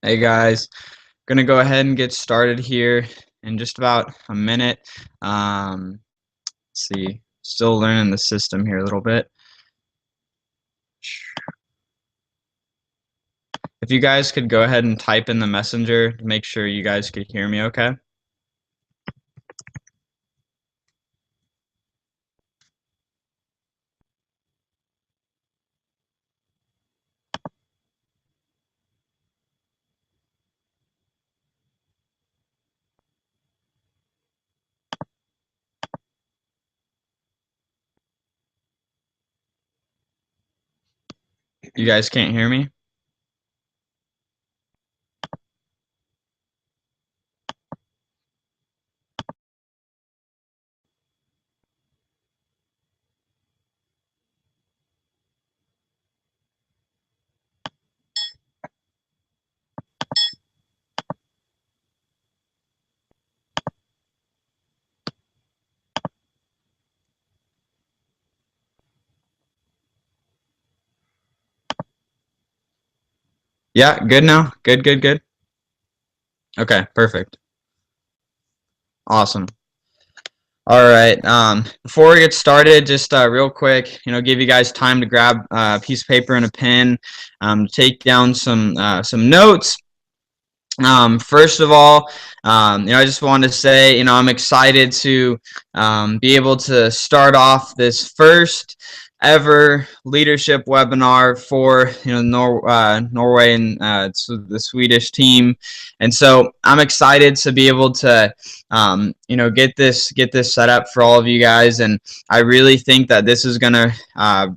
Hey guys, gonna go ahead and get started here in just about a minute. Let's see, still learning the system here a little bit. If you guys could go ahead and type in the messenger to make sure you guys could hear me okay. You guys can't hear me? Yeah, good now? Good. Okay, perfect. Awesome. All right. Before we get started, just real quick, give you guys time to grab a piece of paper and a pen, take down some notes. First of all, I just want to say, I'm excited to be able to start off this first ever leadership webinar for Norway and the Swedish team, and so I'm excited to be able to get this set up for all of you guys, and I really think that this is going to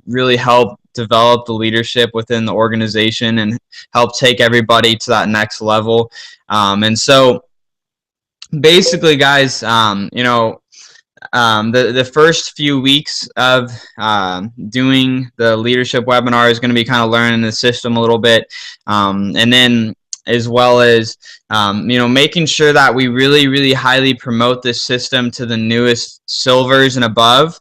really help develop the leadership within the organization and help take everybody to that next level. And so basically, guys, the first few weeks of doing the leadership webinar is going to be kind of learning the system a little bit, and then as well as making sure that we really highly promote this system to the newest silvers and above.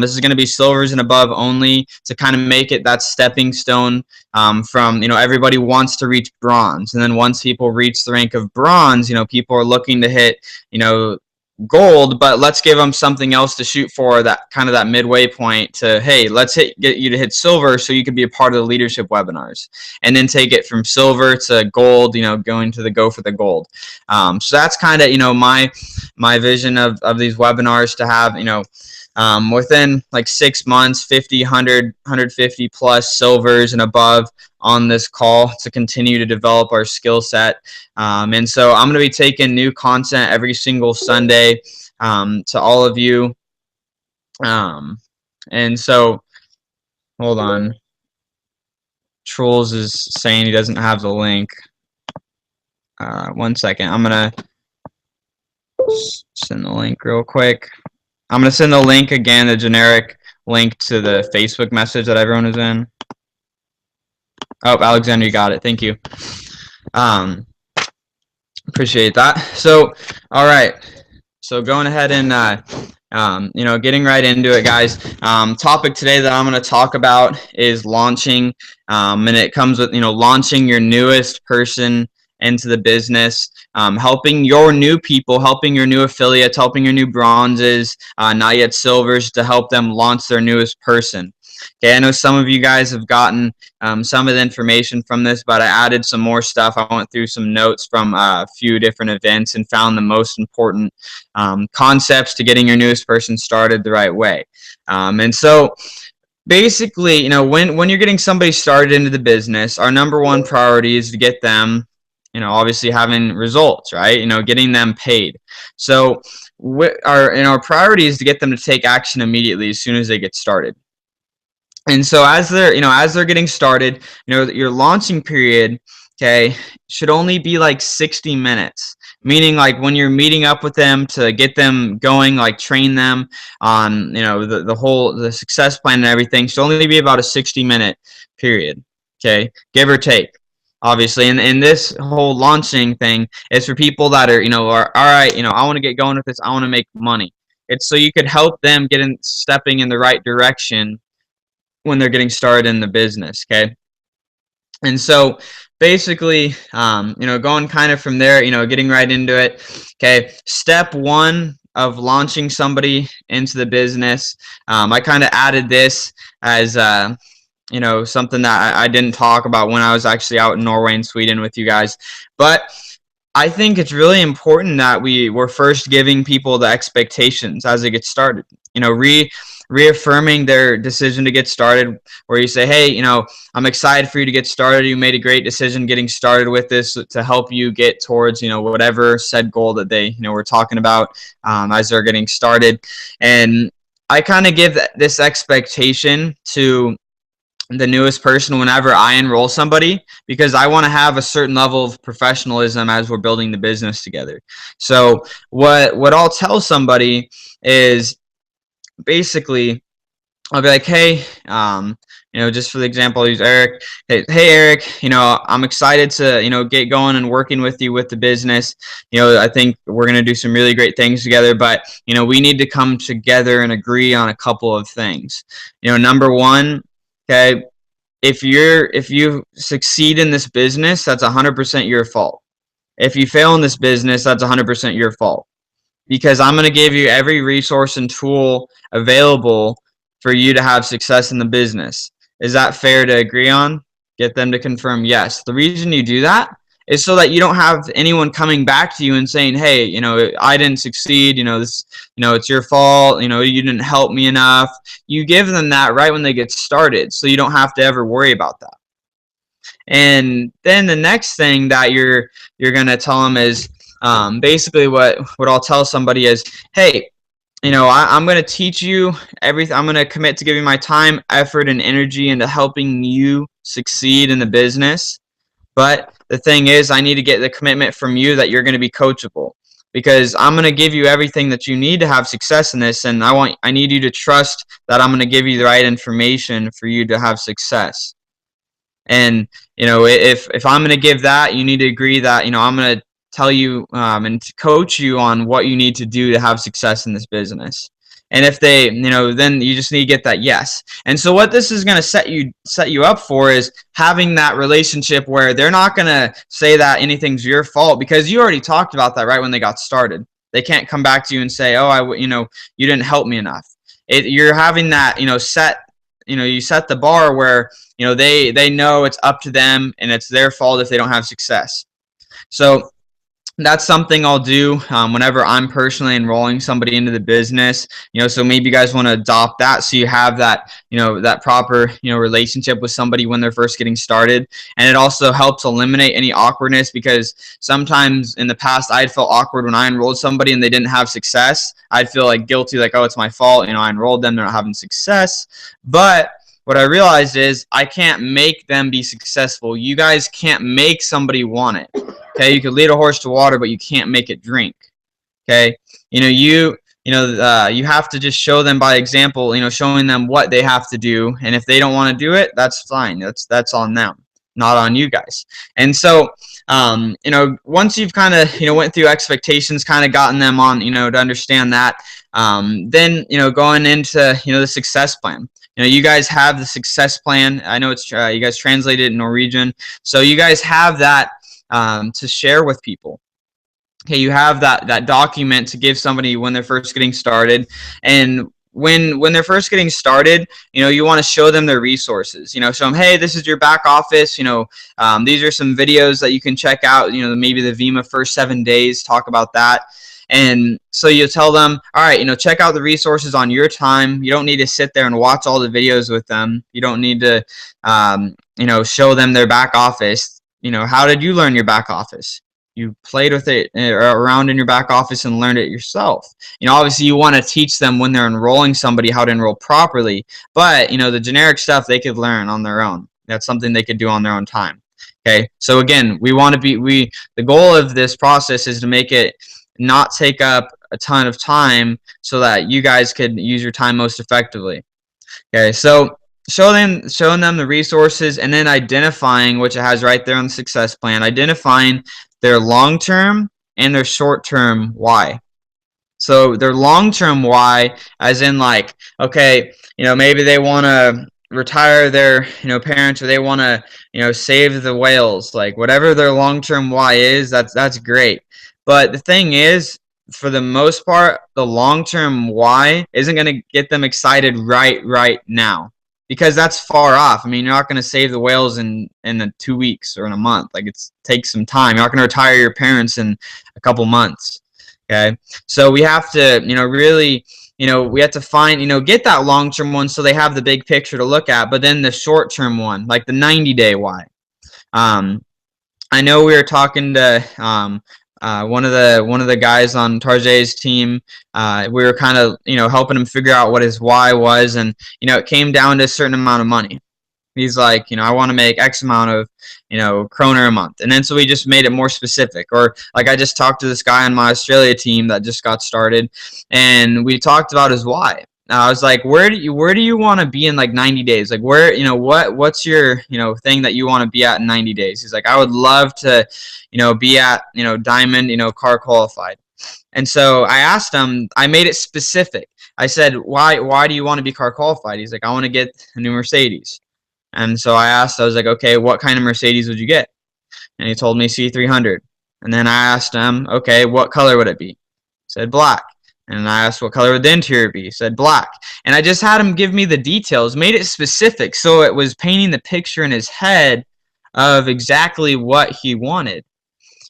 This is going to be silvers and above only to kind of make it that stepping stone from everybody wants to reach bronze, and then once people reach the rank of bronze, people are looking to hit gold, but let's give them something else to shoot for, that kind of that midway point to, hey, let's get you to hit silver so you can be a part of the leadership webinars, and then take it from silver to gold, going to the go for the gold. So that's kind of my vision of these webinars, to have within like 6 months 50, 100, 150 plus silvers and above on this call to continue to develop our skill set. And so I'm going to be taking new content every single Sunday to all of you. And so, hold on. Trolls is saying he doesn't have the link. 1 second. I'm going to send the link real quick. I'm going to send the link again, the generic link to the Facebook message that everyone is in. Oh, Alexander, you got it. Thank you. Appreciate that. So, all right. So going ahead and, getting right into it, guys. Topic today that I'm going to talk about is launching, and it comes with, launching your newest person into the business, helping your new people, helping your new affiliates, helping your new bronzes, not yet silvers, to help them launch their newest person. Okay, I know some of you guys have gotten some of the information from this, but I added some more stuff. I went through some notes from a few different events and found the most important concepts to getting your newest person started the right way. And so basically, when you're getting somebody started into the business, our number one priority is to get them, obviously having results, right? Getting them paid. So our priority is to get them to take action immediately as soon as they get started. And so as they're getting started, your launching period, okay, should only be like 60 minutes. Meaning, like, when you're meeting up with them to get them going, like train them on, the success plan and everything, should only be about a 60-minute period, okay, give or take. Obviously, and this whole launching thing is for people that are, are all right, I want to get going with this, I want to make money. It's so you could help them stepping in the right direction when they're getting started in the business, okay? And so basically, going kind of from there, getting right into it. Okay, step one of launching somebody into the business. I kind of added this as something that I didn't talk about when I was actually out in Norway and Sweden with you guys. But I think it's really important that we're first giving people the expectations as they get started. Reaffirming their decision to get started, where you say, hey, I'm excited for you to get started. You made a great decision getting started with this to help you get towards, whatever said goal that they, were talking about as they're getting started. And I kind of give this expectation to the newest person whenever I enroll somebody, because I want to have a certain level of professionalism as we're building the business together. So what I'll tell somebody is basically, I'll be like, hey, just for the example, I'll use Eric. Hey, Eric, I'm excited to, get going and working with you with the business. I think we're going to do some really great things together, but, we need to come together and agree on a couple of things. Number one, okay, if you succeed in this business, that's 100% your fault. If you fail in this business, that's 100% your fault. Because I'm going to give you every resource and tool available for you to have success in the business. Is that fair to agree on? Get them to confirm yes. The reason you do that is so that you don't have anyone coming back to you and saying, hey, I didn't succeed, it's your fault, you didn't help me enough. You give them that right when they get started, so you don't have to ever worry about that. And then the next thing that you're going to tell them is, basically what I'll tell somebody is, hey, I'm going to teach you everything. I'm going to commit to giving my time, effort, and energy into helping you succeed in the business. But the thing is, I need to get the commitment from you that you're going to be coachable, because I'm going to give you everything that you need to have success in this. And I need you to trust that I'm going to give you the right information for you to have success. And, if I'm going to give that, you need to agree that, I'm going to tell you and to coach you on what you need to do to have success in this business. And if they, then you just need to get that yes. And so what this is going to set you up for is having that relationship where they're not going to say that anything's your fault, because you already talked about that right when they got started. They can't come back to you and say, oh, you didn't help me enough. You're having that, set, you set the bar where, they know it's up to them and it's their fault if they don't have success. So that's something I'll do whenever I'm personally enrolling somebody into the business. So maybe you guys want to adopt that, so you have that, that proper, relationship with somebody when they're first getting started. And it also helps eliminate any awkwardness, because sometimes in the past I'd felt awkward when I enrolled somebody and they didn't have success. I'd feel like guilty, like, oh, it's my fault. I enrolled them, they're not having success. But what I realized is I can't make them be successful. You guys can't make somebody want it. Okay, you can lead a horse to water, but you can't make it drink. Okay, you have to just show them by example. Showing them what they have to do, and if they don't want to do it, that's fine. That's on them, not on you guys. And so, once you've kind of went through expectations, kind of gotten them on, to understand that, then going into the success plan. You guys have the success plan. I know it's you guys translated it in Norwegian, so you guys have that to share with people. Okay, you have that document to give somebody when they're first getting started. And when they're first getting started, you want to show them their resources. Show them, hey, this is your back office. These are some videos that you can check out. Maybe the Vima first 7 days, talk about that. And so you tell them, all right, check out the resources on your time. You don't need to sit there and watch all the videos with them. You don't need to, show them their back office. How did you learn your back office? You played with it around in your back office and learned it yourself. Obviously you want to teach them when they're enrolling somebody how to enroll properly, but the generic stuff they could learn on their own. That's something they could do on their own time. Okay, so again, the goal of this process is to make it not take up a ton of time, so that you guys could use your time most effectively. Okay, so showing them the resources, and then identifying, which it has right there on the success plan, identifying their long-term and their short-term why. So their long-term why, as in, like, okay, maybe they want to retire their parents, or they want to save the whales, like whatever their long-term why is, that's great. But the thing is, for the most part, the long-term why isn't going to get them excited right now, because that's far off. I mean, you're not going to save the whales in 2 weeks or in a month. Like, it takes some time. You're not going to retire your parents in a couple months. Okay, so we have to really we have to find get that long-term one, so they have the big picture to look at, but then the short-term one, like the 90-day why. I know we were talking to one of the guys on Tarjay's team. We were kind of helping him figure out what his why was, and it came down to a certain amount of money. He's like, I want to make X amount of, kroner a month. And then so we just made it more specific. Or like I just talked to this guy on my Australia team that just got started, and we talked about his why. I was like, where do you want to be in like 90 days? Like, where, what's your, thing that you want to be at in 90 days? He's like, I would love to, be at, diamond, car qualified. And so I asked him, I made it specific. I said, why do you want to be car qualified? He's like, I want to get a new Mercedes. And so I was like, okay, what kind of Mercedes would you get? And he told me C300. And then I asked him, okay, what color would it be? He said black. And I asked, what color would the interior be? He said black. And I just had him give me the details, made it specific, so it was painting the picture in his head of exactly what he wanted.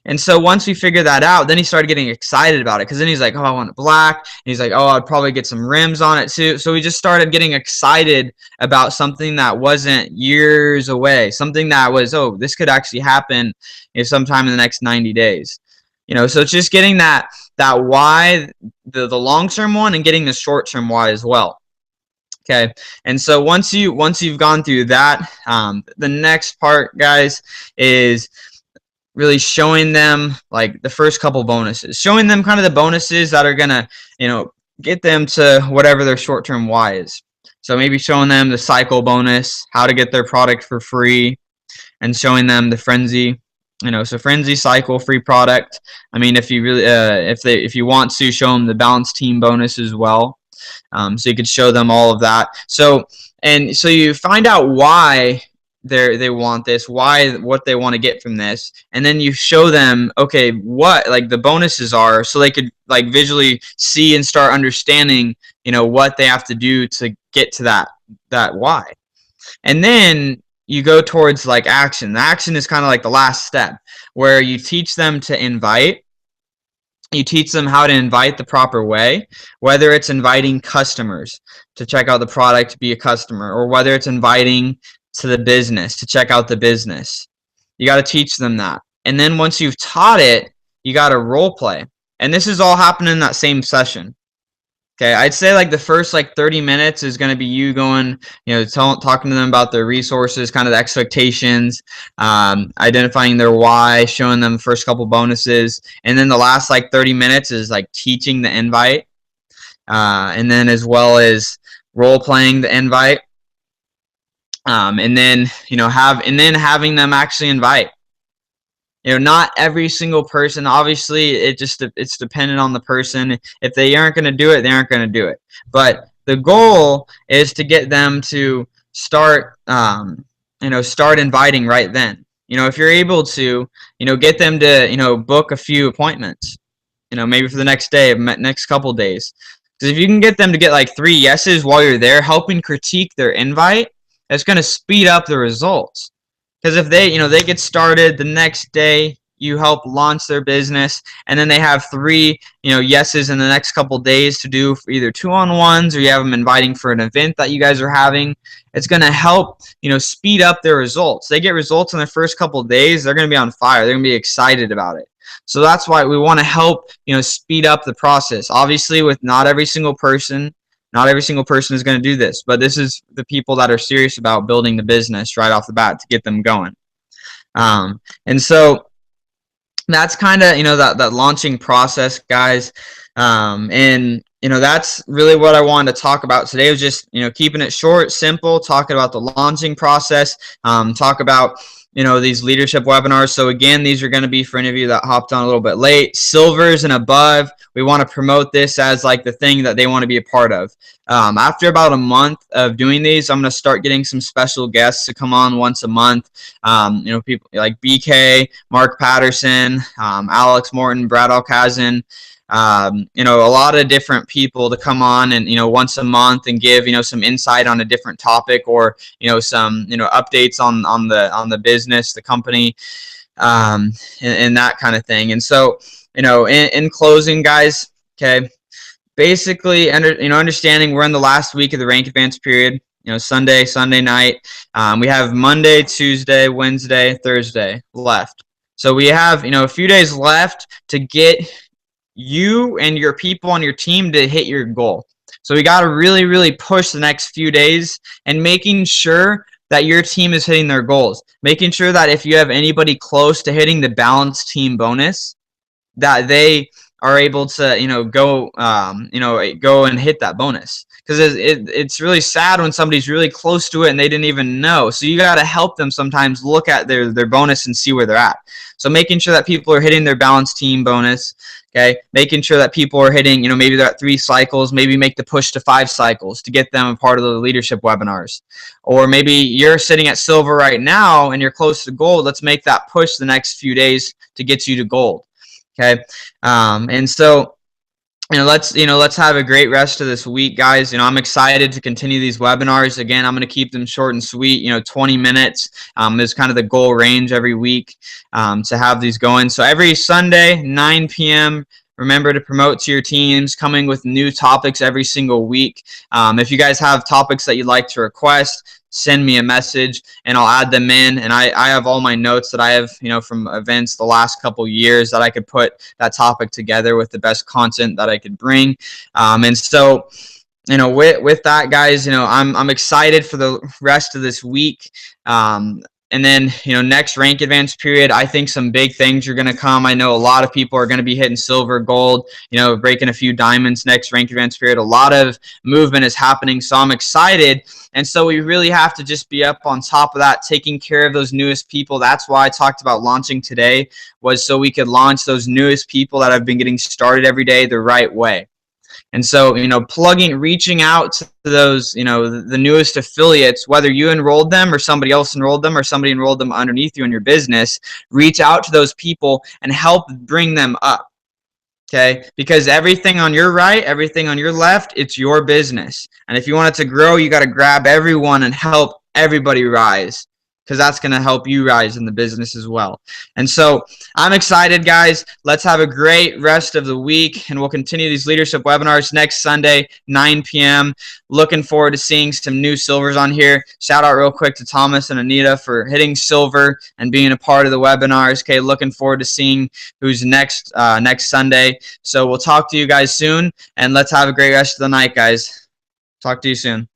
And so once we figured that out, then he started getting excited about it, because then he's like, oh, I want it black. And he's like, oh, I'd probably get some rims on it too. So we just started getting excited about something that wasn't years away, something that was, oh, this could actually happen sometime in the next 90 days. So it's just getting that why, the long-term one, and getting the short-term why as well. Okay, and so once you've gone through that, the next part, guys, is really showing them like the first couple bonuses, showing them kind of the bonuses that are gonna, get them to whatever their short-term why is. So maybe showing them the cycle bonus, how to get their product for free, and showing them the frenzy, so frenzy, cycle, free product. I mean, if you really, if you want to, show them the balanced team bonus as well. So you could show them all of that. So you find out why they want this, what they want to get from this, and then you show them, okay, what like the bonuses are, so they could like visually see and start understanding what they have to do to get to that why. And then you go towards like action. The action is kind of like the last step, where you teach them to invite. You teach them how to invite the proper way, whether it's inviting customers to check out the product to be a customer, or whether it's inviting to the business to check out the business. You got to teach them that. And then once you've taught it, you got to role play. And this is all happening in that same session. Okay, I'd say like the first like 30 minutes is going to be you going, talking to them about their resources, kind of the expectations, identifying their why, showing them the first couple bonuses. And then the last like 30 minutes is like teaching the invite, and then as well as role playing the invite. And then having them actually invite. Not every single person. Obviously, it's dependent on the person. If they aren't going to do it, they aren't going to do it. But the goal is to get them to start inviting right then. If you're able to, get them to, book a few appointments. Maybe for the next day, next couple days. Because if you can get them to get like 3 yeses while you're there, helping critique their invite, it's going to speed up the results. Because if they, they get started the next day, you help launch their business, and then they have 3, yeses in the next couple days to do either 2-on-1s, or you have them inviting for an event that you guys are having. It's going to help, speed up their results. They get results in the first couple days, they're going to be on fire. They're going to be excited about it. So that's why we want to help, speed up the process. Obviously, with not every single person is going to do this, but this is the people that are serious about building the business right off the bat to get them going. And so that's kind of, that launching process, guys. And, that's really what I wanted to talk about today, was just, keeping it short, simple, talking about the launching process, talk about, these leadership webinars. So again, these are going to be for any of you that hopped on a little bit late. Silvers and above, we want to promote this as like the thing that they want to be a part of. After about a month of doing these, I'm going to start getting some special guests to come on once a month. People like BK, Mark Patterson, Alex Morton, Brad Alcazan, a lot of different people to come on and, once a month and give, some insight on a different topic, or, some, updates on the business, the company, and that kind of thing. And so, in closing, guys, okay, basically, understanding we're in the last week of the rank advance period. Sunday night. We have Monday, Tuesday, Wednesday, Thursday left. So we have, a few days left to get you and your people on your team to hit your goal. So we got to really, really push the next few days and making sure that your team is hitting their goals. Making sure that if you have anybody close to hitting the balanced team bonus, that they are able to, go and hit that bonus. Because it's really sad when somebody's really close to it and they didn't even know. So you got to help them sometimes look at their bonus and see where they're at. So making sure that people are hitting their balanced team bonus, okay? Making sure that people are hitting, maybe they're at 3 cycles, maybe make the push to 5 cycles to get them a part of the leadership webinars. Or maybe you're sitting at silver right now and you're close to gold. Let's make that push the next few days to get you to gold, okay? And so, let's have a great rest of this week, guys. I'm excited to continue these webinars. Again, I'm going to keep them short and sweet. 20 minutes is kind of the goal range every week to have these going. So every Sunday, 9 p.m., remember to promote to your teams, coming with new topics every single week. If you guys have topics that you'd like to request, send me a message and I'll add them in. And I have all my notes that I have, from events the last couple years that I could put that topic together with the best content that I could bring. And so, with that, guys, I'm excited for the rest of this week. And then, next rank advance period, I think some big things are going to come. I know a lot of people are going to be hitting silver, gold, breaking a few diamonds next rank advance period. A lot of movement is happening, so I'm excited. And so we really have to just be up on top of that, taking care of those newest people. That's why I talked about launching today, was so we could launch those newest people that have been getting started every day the right way. And so, reaching out to those, the newest affiliates, whether you enrolled them or somebody else enrolled them or somebody enrolled them underneath you in your business, reach out to those people and help bring them up, okay? Because everything on your right, everything on your left, it's your business. And if you want it to grow, you got to grab everyone and help everybody rise, because that's going to help you rise in the business as well. And so I'm excited, guys. Let's have a great rest of the week, and we'll continue these leadership webinars next Sunday, 9 p.m. Looking forward to seeing some new silvers on here. Shout out real quick to Thomas and Anita for hitting silver and being a part of the webinars. Okay, looking forward to seeing who's next Sunday. So we'll talk to you guys soon, and let's have a great rest of the night, guys. Talk to you soon.